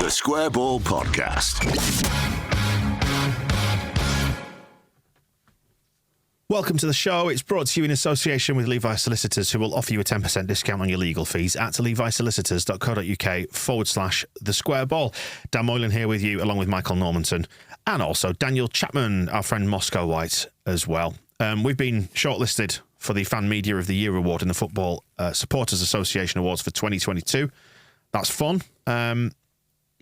The Square Ball Podcast. Welcome to the show. It's brought to you in association with Levi Solicitors, who will offer you a 10% discount on your legal fees at levisolicitors.co.uk/the square ball. Dan Moylan here with you, along with Michael Normanton, and also Daniel Chapman, our friend Moscow White as well. We've been shortlisted for the Fan Media of the Year award in the Football Supporters Association Awards for 2022. That's fun.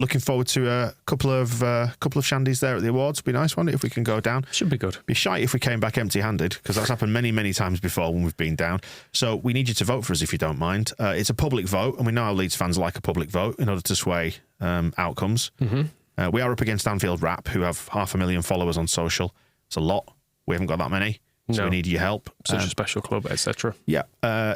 Looking forward to a couple of shandies there at the awards. Be nice, won't it, if we can go down? Should be good. Be shy if we came back empty-handed, because that's happened many, many times before when we've been down. So we need you to vote for us if you don't mind. It's a public vote, and we know how Leeds fans like a public vote in order to sway outcomes. Mm-hmm. We are up against Anfield Rap, who have 500,000 followers on social. It's a lot. We haven't got that many. So we need your help. Such a special club, etc. Yeah.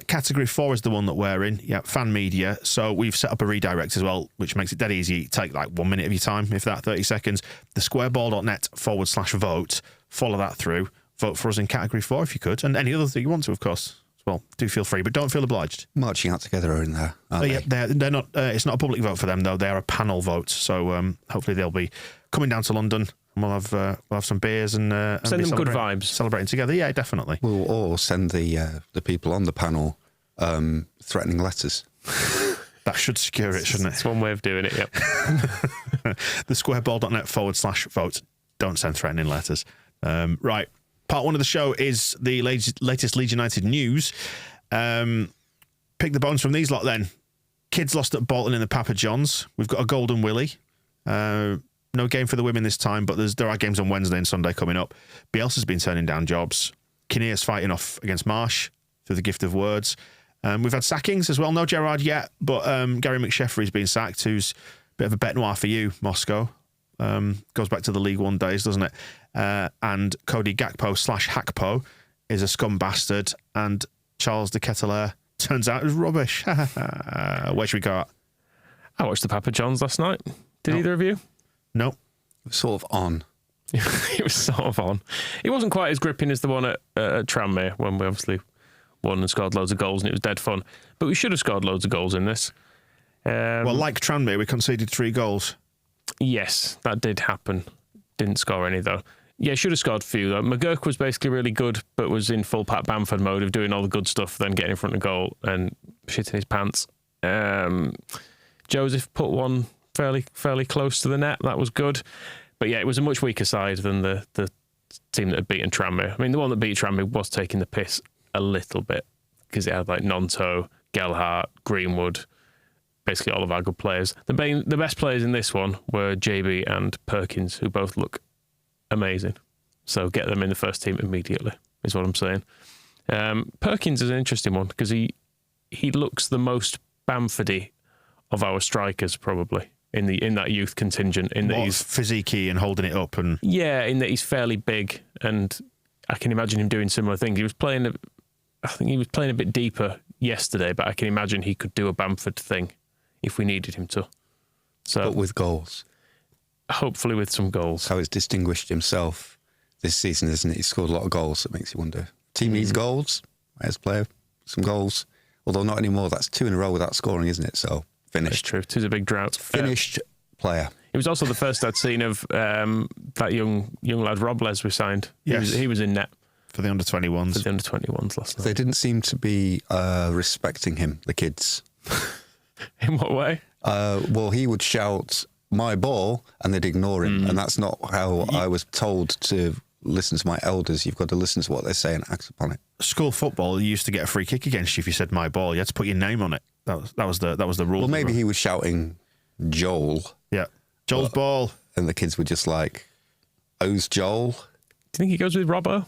Category 4 is the one that we're in. Yeah, fan media. So we've set up a redirect as well, which makes it dead easy. Take like 1 minute of your time, if that, 30 seconds. thesquareball.net/vote. Follow that through. Vote for us in category 4 if you could. And any other thing you want to, of course. Well, do feel free, but don't feel obliged. Marching out together are in there, aren't they? Yeah, they're not. It's not a public vote for them, though. They are a panel vote. So hopefully they'll be coming down to London. We'll have some beers and send them good vibes, celebrating together. Yeah, definitely. We'll all send the people on the panel threatening letters. That should secure it, shouldn't it? It's one way of doing it. Yep. thesquareball.net/vote. Don't send threatening letters. Right. Part 1 of the show is the latest Leeds United news. Pick the bones from these lot then. Kids lost at Bolton in the Papa John's. We've got a golden Willy. No game for the women this time, but there are games on Wednesday and Sunday coming up. Bielsa's been turning down jobs. Kinnear's fighting off against Marsh through the gift of words. We've had sackings as well. No Gerrard yet, but Gary McSheffrey's been sacked, who's a bit of a bet noir for you, Moscow. Goes back to the League One days, doesn't it? And Cody Gakpo/Hackpo is a scum bastard, and Charles de Ketelaere turns out is rubbish. Where should we go at? I watched the Papa John's last night. Did either of you? No. Sort of on. It was sort of on. It wasn't quite as gripping as the one at Tranmere, when we obviously won and scored loads of goals, and it was dead fun. But we should have scored loads of goals in this. Well, like Tranmere, we conceded 3 goals. Yes, that did happen. Didn't score any, though. Yeah, should have scored a few, though. McGurk was basically really good, but was in full Pat Bamford mode of doing all the good stuff, then getting in front of goal and shitting his pants. Joseph put one fairly close to the net. That was good. But yeah, it was a much weaker side than the team that had beaten Tranmere. I mean, the one that beat Tranmere was taking the piss a little bit, because it had like Gnonto, Gelhardt, Greenwood, basically all of our good players. The best players in this one were JB and Perkins, who both look amazing. So get them in the first team immediately, is what I'm saying. Perkins is an interesting one, because he looks the most Bamfordy of our strikers, probably. In that youth contingent, in that he's physique-y and holding it up, and in that he's fairly big, and I can imagine him doing similar things. I think he was playing a bit deeper yesterday, but I can imagine he could do a Bamford thing if we needed him to. So, but with goals, hopefully with some goals. How it's distinguished himself this season, isn't it? He's scored a lot of goals. That makes you wonder. Team needs goals. Let's play some goals. Although not anymore. That's 2 in a row without scoring, isn't it? So. Finished. That's true. It is a big drought. Finished player. It was also the first I'd seen of that young lad Robles we signed. Yes. He was in net. For the under-21s. For the under-21s last night. They didn't seem to be respecting him, the kids. In what way? Well, he would shout, "My ball," and they'd ignore him. And that's not how I was told to listen to my elders. You've got to listen to what they say and act upon it. School football, you used to get a free kick against you if you said "my ball." You had to put your name on it. That was the rule. Well, maybe he was shouting Joel. Yeah, Joel's ball, and the kids were just like, "Oh's Joel." Do you think he goes with Robbo?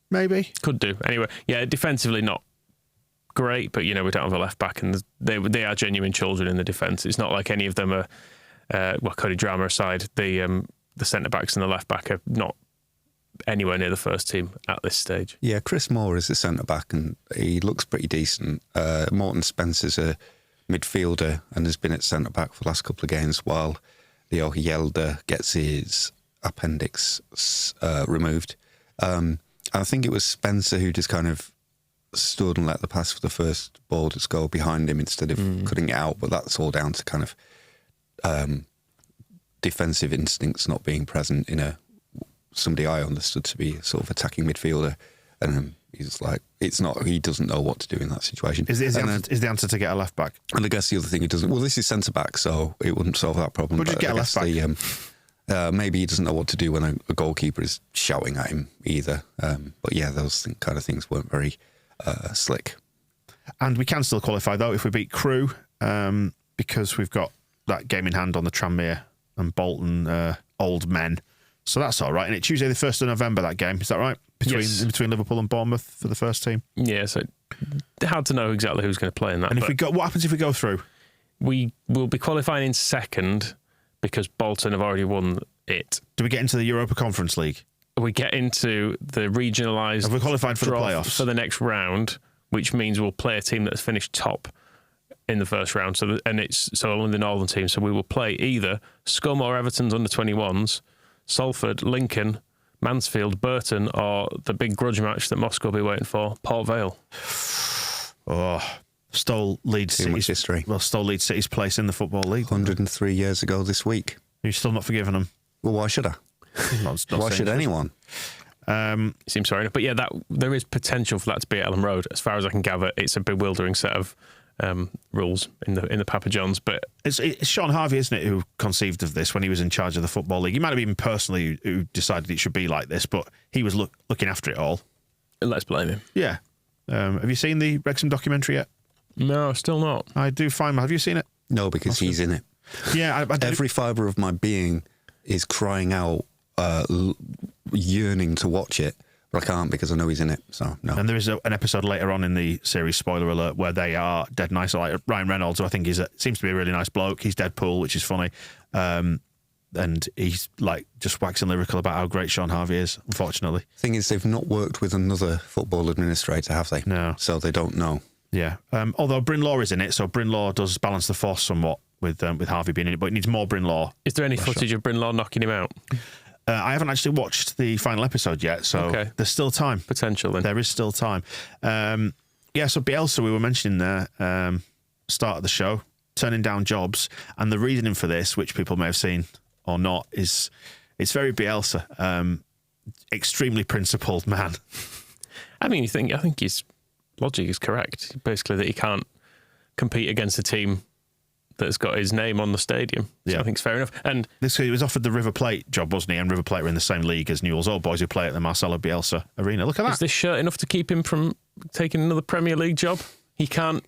Maybe could do. Anyway, yeah, defensively not great, but we don't have a left back, and they are genuine children in the defence. It's not like any of them are. Cody Drama aside, the centre backs and the left back are not anywhere near the first team at this stage. Yeah, Chris Moore is the centre-back and he looks pretty decent. Morton Spencer's a midfielder and has been at centre-back for the last couple of games while Leo Yelder gets his appendix removed. I think it was Spencer who just kind of stood and let the pass for the first ball just go behind him instead of cutting it out. But that's all down to kind of defensive instincts not being present in somebody I understood to be a sort of attacking midfielder. And he's like, he doesn't know what to do in that situation. Is the answer to get a left back? And I guess the other thing he doesn't, well, this is centre back, so it wouldn't solve that problem. Would you get a left back? Maybe he doesn't know what to do when a goalkeeper is shouting at him either. But yeah, those kind of things weren't very slick. And we can still qualify though if we beat Crewe, because we've got that game in hand on the Tranmere and Bolton Old Men. So that's all right. And it's Tuesday the 1st of November, that game. Is that right? Between Liverpool and Bournemouth for the first team? Yeah, so hard to know exactly who's going to play in that. And what happens if we go through? We will be qualifying in second because Bolton have already won it. Do we get into the Europa Conference League? We get into the regionalised Have we qualified for the playoffs? For the next round, which means we'll play a team that's finished top in the first round. So only the northern team. So we will play either Scum or Everton's under 21s, Salford, Lincoln, Mansfield, Burton, or the big grudge match that Moscow will be waiting for, Port Vale. Oh, stole Leeds City's history. Well, stole Leeds City's place in the Football League. 103 years ago this week. You're still not forgiving them? Well, why should I? Why should anyone? Seems fair enough. But yeah, there is potential for that to be at Ellen Road. As far as I can gather, it's a bewildering set of rules in the Papa John's. But it's Sean Harvey, isn't it, who conceived of this when he was in charge of the Football League? He might have been personally who decided it should be like this, but he was looking after it all. Let's blame him. Yeah. Have you seen the Wrexham documentary yet? No, still not. I do find. Have you seen it? No, because he's in it. Yeah. Every fibre of my being is crying out, yearning to watch it, but I can't because I know he's in it. So no. And there is an episode later on in the series, spoiler alert, where they are dead nice. Like Ryan Reynolds, who I think seems to be a really nice bloke. He's Deadpool, which is funny. And he's like just waxing lyrical about how great Sean Harvey is, unfortunately. Thing is, they've not worked with another football administrator, have they? No. So they don't know. Yeah. Although Bryn Law is in it, so Bryn Law does balance the force somewhat with Harvey being in it, but it needs more Bryn Law. Is there any footage of Bryn Law knocking him out? I haven't actually watched the final episode yet, so there's still time. Potential then. There is still time. So Bielsa, we were mentioning there, start of the show, turning down jobs. And the reasoning for this, which people may have seen or not, is it's very Bielsa. Extremely principled man. I mean, I think his logic is correct. Basically, that he can't compete against a team that's got his name on the stadium. So I think it's fair enough. And he was offered the River Plate job, wasn't he? And River Plate were in the same league as Newell's Old Boys, who play at the Marcelo Bielsa Arena. Look at that. Is this shirt enough to keep him from taking another Premier League job? He can't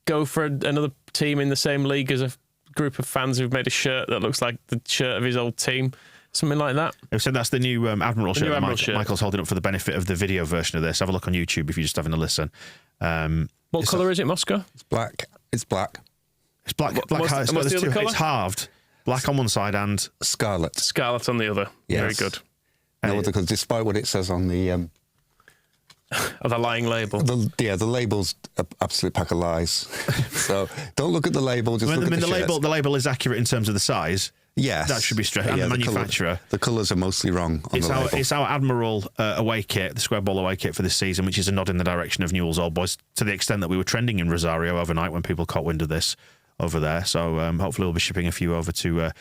go for another team in the same league as a group of fans who've made a shirt that looks like the shirt of his old team. Something like that. They've said that's the new Admiral shirt that shirt. Michael's holding up for the benefit of the video version of this. Have a look on YouTube if you're just having a listen. What colour is it, Moscow? It's black. It's black. It's black. What's the other colour? It's halved. Black on one side and Scarlet. Scarlet on the other. Yes. Very good. No, because despite what it says on the the lying label. The label's an absolute pack of lies. So don't look at the label. Just look at the label. The label is accurate in terms of the size. Yes, that should be straight. And the manufacturer. The colours are mostly wrong on the label. It's our Admiral away kit, the square ball away kit for this season, which is a nod in the direction of Newell's Old Boys, to the extent that we were trending in Rosario overnight when people caught wind of this over there. So hopefully we'll be shipping a few over to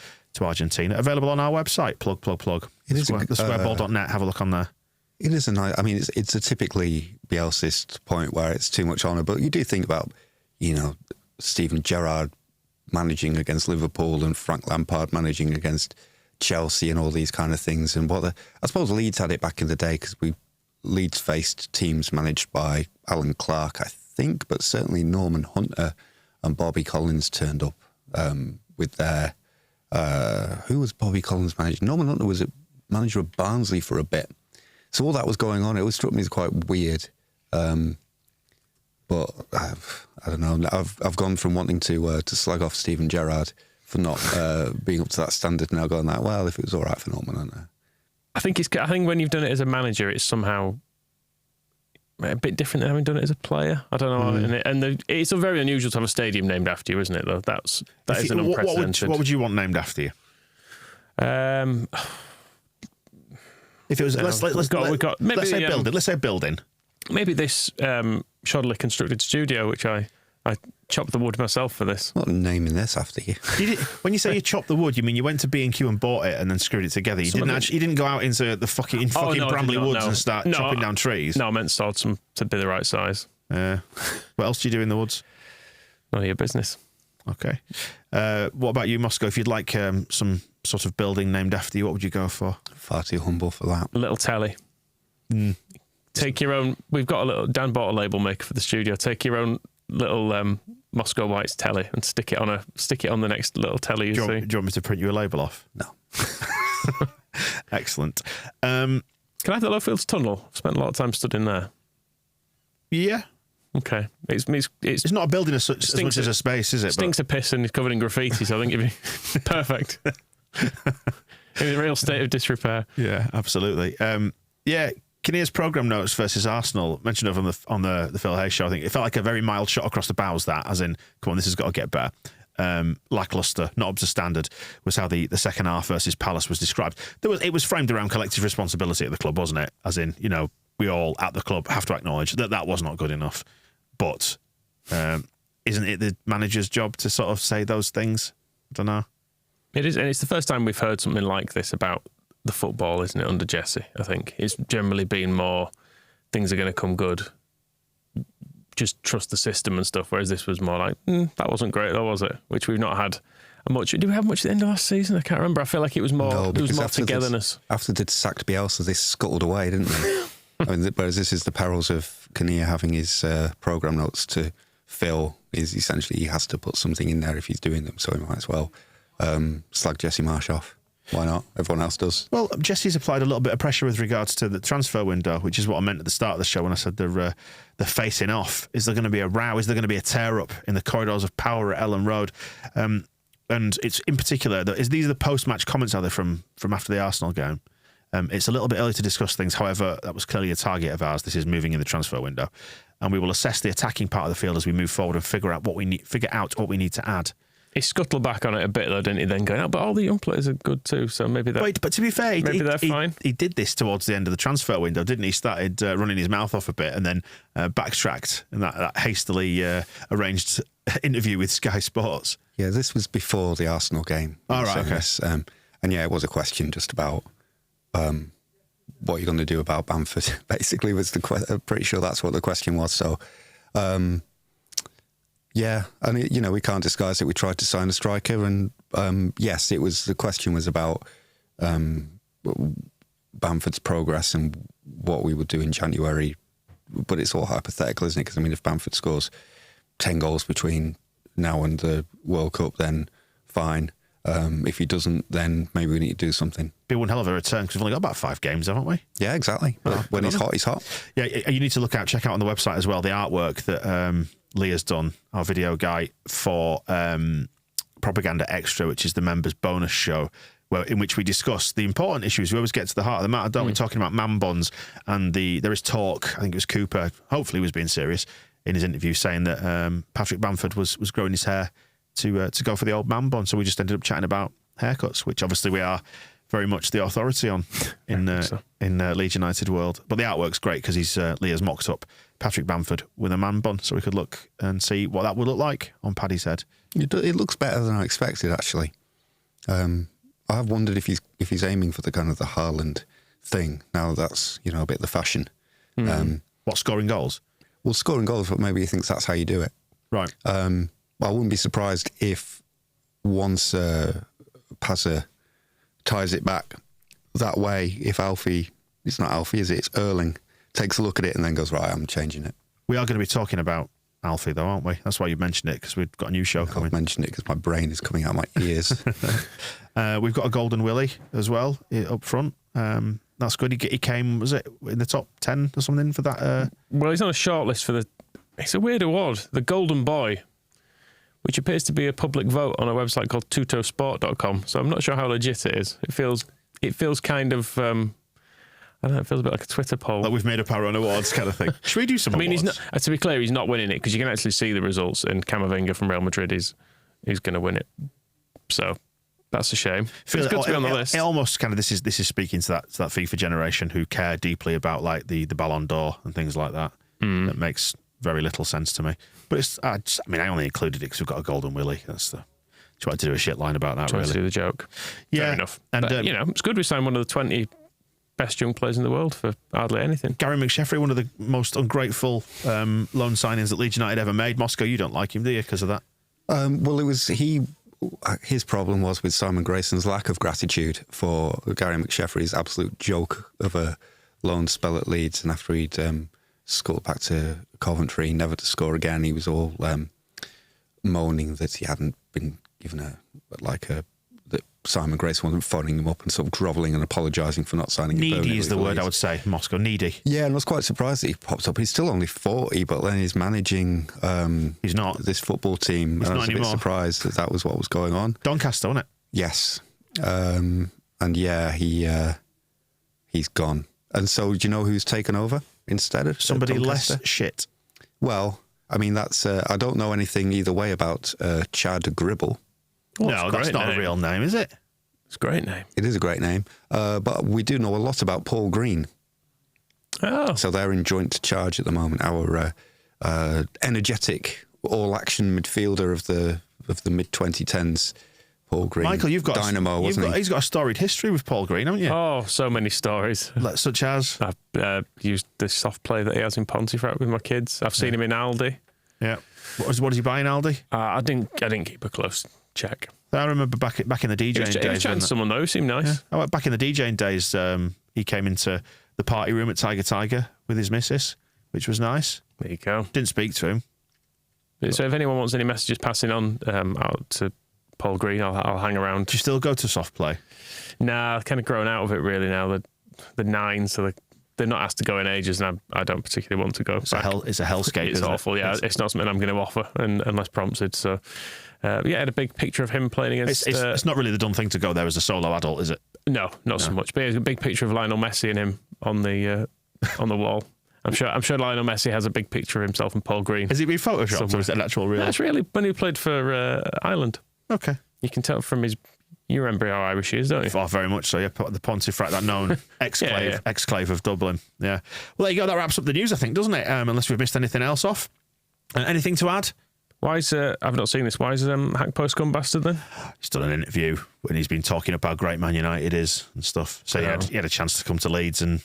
Argentina. Available on our website. Plug. It is the squareball.net. Have a look on there. It is a nice. I mean, it's a typically Bielsist point where it's too much honour, but you do think about, Steven Gerrard managing against Liverpool and Frank Lampard managing against Chelsea and all these kind of things. And I suppose Leeds had it back in the day because Leeds faced teams managed by Alan Clark, I think, but certainly Norman Hunter and Bobby Collins turned up with their. Who was Bobby Collins managing? Norman Hunter was a manager of Barnsley for a bit. So all that was going on. It always struck me as quite weird. But I don't know. I've gone from wanting to slag off Steven Gerrard for not being up to that standard, now going like, well, if it was all right for Norman Hunter. I think when you've done it as a manager, it's somehow a bit different than having done it as a player. I don't know. And it's very unusual to have a stadium named after you, isn't it? Though that is an unprecedented. What would you want named after you? If it was, let's say building. Maybe this shoddily constructed studio, which I chopped the wood myself for this. I'm not naming this after you. When you say you chopped the wood, you mean you went to B&Q and bought it and then screwed it together? You didn't go out into the fucking Bramley Woods and start chopping down trees? No, I meant sawed some to be the right size. What else do you do in the woods? None of your business. Okay. What about you, Moscow? If you'd like some sort of building named after you, what would you go for? Far too humble for that. A little telly. Take your own. We've got a little. Dan bought a label maker for the studio. Take your own little Moscow White's telly and stick it on the next little telly. Do you want me to print you a label off? No. Excellent. Can I have the Lowfields Tunnel? I've spent a lot of time studying there. Yeah. Okay. It's not a building as much as a space, is it? Stinks of piss and it's covered in graffiti, so I think it'd be perfect. In a real state of disrepair. Yeah, absolutely. Kinnear's programme notes versus Arsenal, mentioned over on the Phil Hay show, I think it felt like a very mild shot across the bows, that, as in, come on, this has got to get better. Lacklustre, not up to standard, was how the second half versus Palace was described. It was framed around collective responsibility at the club, wasn't it? As in, we all at the club have to acknowledge that was not good enough. But isn't it the manager's job to sort of say those things? I don't know. It is, and it's the first time we've heard something like this about the football, isn't it, under Jesse? I think it's generally been more things are going to come good. Just trust the system and stuff. Whereas this was more like, that wasn't great, though, was it? Which we've not had much. Did we have much at the end of last season? I can't remember. I feel like it was more. No, there was more togetherness. After they'd sacked Bielsa, they scuttled away, didn't they? I mean, whereas this is the perils of Kinnear having his programme notes to fill. Is essentially he has to put something in there if he's doing them, so he might as well slag Jesse Marsh off. Why not? Everyone else does. Well, Jesse's applied a little bit of pressure with regards to the transfer window, which is what I meant at the start of the show when I said they're facing off. Is there going to be a row? Is there going to be a tear-up in the corridors of power at Ellen Road? And it's in particular, these are the post-match comments, are they, from after the Arsenal game? It's a little bit early to discuss things. However, that was clearly a target of ours. This is moving in the transfer window. And we will assess the attacking part of the field as we move forward and figure out what we need to add. He scuttled back on it a bit, though, didn't he? Then going, but all the young players are good too, so maybe that. But to be fair, they're fine. He did this towards the end of the transfer window, didn't he? Started running his mouth off a bit and then backtracked in that hastily arranged interview with Sky Sports. Yeah, this was before the Arsenal game. All right, okay. And yeah, it was a question just about what you're going to do about Bamford. Basically, was I'm pretty sure that's what the question was. So. Yeah, and we can't disguise it. We tried to sign a striker, and yes, the question was about Bamford's progress and what we would do in January. But it's all hypothetical, isn't it? Because if Bamford scores 10 goals between now and the World Cup, then fine. If he doesn't, then maybe we need to do something. Be one hell of a return because we've only got about 5 games, haven't we? Yeah, exactly. When he's hot, he's hot. Yeah, you need to check out on the website as well the artwork that Lee has done, our video guy, for Propaganda Extra, which is the members' bonus show, in which we discuss the important issues. We always get to the heart of the matter, don't we? Talking about man buns, and there is talk. I think it was Cooper. Hopefully, he was being serious in his interview, saying that Patrick Bamford was growing his hair to go for the old man bun. So we just ended up chatting about haircuts, which obviously we are very much the authority on in Leeds United world. But the artwork's great because Lee has mocked up Patrick Bamford with a man bun, so we could look and see what that would look like on Paddy's head. It looks better than I expected, actually. I've wondered if he's aiming for the kind of the Haaland thing. Now that's a bit the fashion. What, scoring goals? Well, scoring goals, but maybe he thinks that's how you do it. Right. I wouldn't be surprised if once Pazza ties it back that way, if it's not Alfie, is it? It's Erling, takes a look at it and then goes, right, I'm changing it. We are going to be talking about Alfie, though, aren't we? That's why you mentioned it, because we've got a new show coming. I've mentioned it because my brain is coming out of my ears. We've got a Golden Willy as well up front. That's good. He came, was it in the top 10 or something for that? Well, he's on a shortlist for it's a weird award, the Golden Boy, which appears to be a public vote on a website called tutosport.com. So I'm not sure how legit it is. It feels kind of, I don't know, it feels a bit like a Twitter poll. Like we've made up our own awards kind of thing. Should we do some awards? He's not, to be clear, he's not winning it because you can actually see the results, and Camavinga from Real Madrid is going to win it. So That's a shame. Feel It's good to be on the list. It almost kind of this is speaking to that FIFA generation who care deeply about like the Ballon d'Or and things like that. That makes very little sense to me. But it's I only included it because we've got a golden Willy. That's the. Tried to do a shit line about that. Trying really. to do the joke. Yeah, Fair enough. And But, it's good we signed one of the 20 best young players in the world for hardly anything. Gary McSheffrey, one of the most ungrateful loan signings that Leeds United ever made. Moscow, you don't like him, do you, because of that? Well, it was his problem was with Simon Grayson's lack of gratitude for Gary McSheffrey's absolute joke of a loan spell at Leeds, and after he'd scored back to Coventry, never to score again, he was all moaning that he hadn't been given that Simon Grayson wasn't phoning him up and sort of grovelling and apologising for not signing. Needy is the word I would say. Moscow, needy. Yeah, and I was quite surprised that he popped up. He's still only 40, but then he's managing. He's not this football team. He's and not I was anymore. a bit surprised that was what was going on. Doncaster, wasn't it? Yes, and yeah, he's gone. And so, do you know who's taken over instead of Somebody Doncaster? less shit. Well, I mean, that's I don't know anything either way about Chad Gribble. No, that's not a real name, is it? It's a great name. It is a great name, but we do know a lot about Paul Green. Oh, So they're in joint charge at the moment. Our energetic, all-action midfielder of the mid-2010s, Paul Green. Michael, you've got Dynamo, wasn't he? He's got a storied history with Paul Green, haven't you? Oh, so many stories. Such as I've used the soft play that he has in Pontefract with my kids. I've seen him in Aldi. yeah. What did you buy in Aldi? I didn't keep a close check. I remember back in the DJing He was days. chatting to someone though, who seemed nice. Yeah. Back in the DJing days, he came into the party room at Tiger with his missus, which was nice. There you go. Didn't speak to him. So if anyone wants any messages passing on out to Paul Green, I'll hang around. Do you still go to soft play? Nah, I've kind of grown out of it really now. The nine, so they're not asked to go in ages, and I don't particularly want to go. It's a hellscape. It's isn't awful. it? Yeah, it's not something I'm going to offer unless prompted. So, I had a big picture of him playing against. It's not really the dumb thing to go there as a solo adult, is it? No, not so much. But there's a big picture of Lionel Messi and him on the wall. I'm sure Lionel Messi has a big picture of himself and Paul Green. Has he been photoshopped Somewhere. or is it an actual real? That's really when he played for Ireland. Okay. You can tell from his. You remember how Irish he is, don't you? Oh, very much so. Yeah, the Pontefract, that known exclave, Yeah. exclave of Dublin. Yeah. Well, there you go. That wraps up the news, I think, doesn't it? Unless we've missed anything else off. Anything to add? Why is I've not seen this. Why is Hackpost gone bastard then? He's done an interview when he's been talking about how great Man United is and stuff. So he had a chance to come to Leeds and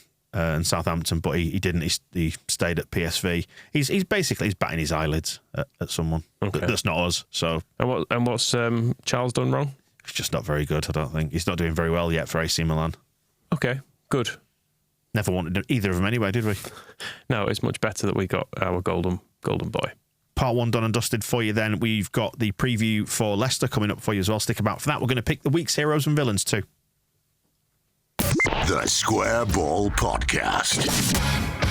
Southampton, but he didn't. He stayed at PSV. He's basically batting his eyelids at someone. Okay. That's not us. So And what's Charles done wrong? he's just not very good. I don't think he's not doing very well yet for AC Milan. Okay, good. Never wanted either of them anyway, did we? No, it's much better that we got our golden boy. Part one done and dusted for you then. We've got the preview for Leicester coming up for you as well. Stick about for that. We're going to pick the week's heroes and villains too. The Square Ball Podcast.